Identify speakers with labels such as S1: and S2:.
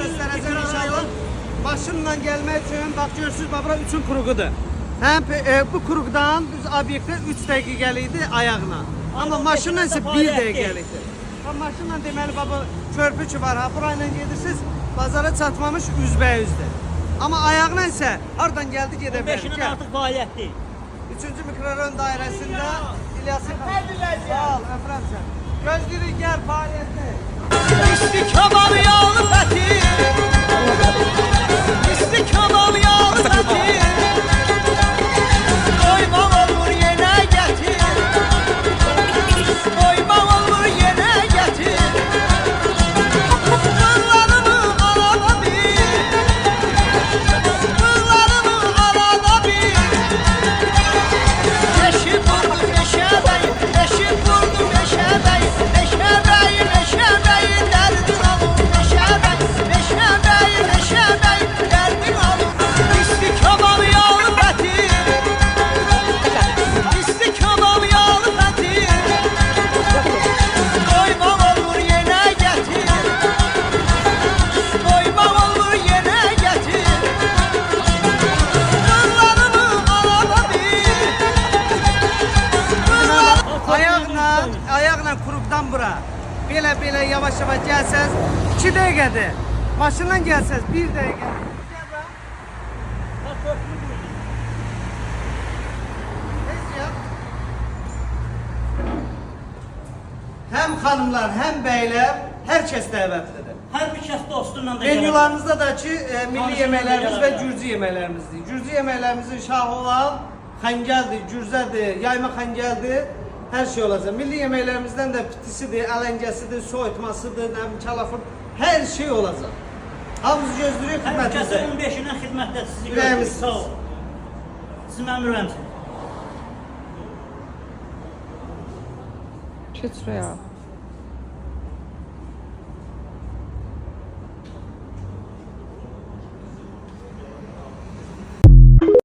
S1: göstereceğim inşallah. Maşınla gelmek için bak görürsünüz bura 3'ün kuruğudur. Hem bu kuruqdan düz obyektə 3 dəqiqəli idi ayağına. Amma maşınla isə 1 dəqiqəli idi. Maşınla deməli baba körpü ki var ha, burayla gedirsiniz bazara çatmamış üzbəyüzdür. Amma ayağına isə hardan gəldi gedə bilər.
S2: 5-dən artıq fəaliyyətdir.
S1: 3-cü mikrorayon dairəsində İlyasın sağ ol, əfrəm sən. Gözləyirik gəl fəaliyyətli.
S2: İsti kabab yağlı fəti. İsti kabab yağlı fəti. Doymaq olur yenə gətir. Doymaq olur yenə gətir. Qıllarımı alana bir. Qıllarımı alana bir. Eşib vurdu meşəbəy. Eşib vurdu meşəbəy. Meşəbəy, meşəbəy. Dərdin alın meşəbəy. Meşəbəy, meşəbəy. Dərdin alın. İsti kabab yağlı fəti. İsti kabab yağlı fəti. Doymaq olur yenə gətir. Doymaq olur yenə gətir. Qıllarımı alana bir.
S1: Ayaqla kuruqdan bura. Belə yavaş-yavaş gəlsəz 2 dəqiqədir. Maşınla gəlsəz 1 dəqiqə. Hem hanımlar, hem beyler, herkes dəvətlidir.
S2: Hər bir kəs dostunla da gəlir.
S1: Menülarımızda da ki milli yeməklərimiz və gürcü yeməklərimizdir. Gürcü yeməklərimizin şahı olan xəngəldir, gürzədir, yayma xəngəldir, hər şey olacaq. Milli yeməklərimizdən də pitisidir, ələngəsidir, soyutmasıdır, kalafır, hər şey olacaq. Hamımızı gözləyirik
S2: Hər
S1: xidmətinizə.
S2: kəsin 15-dən xidmətdə sizi
S1: Ürəyimiz
S2: görürük. Sağ ol. Sizi məmnun edirəm.
S3: Çet şuraya.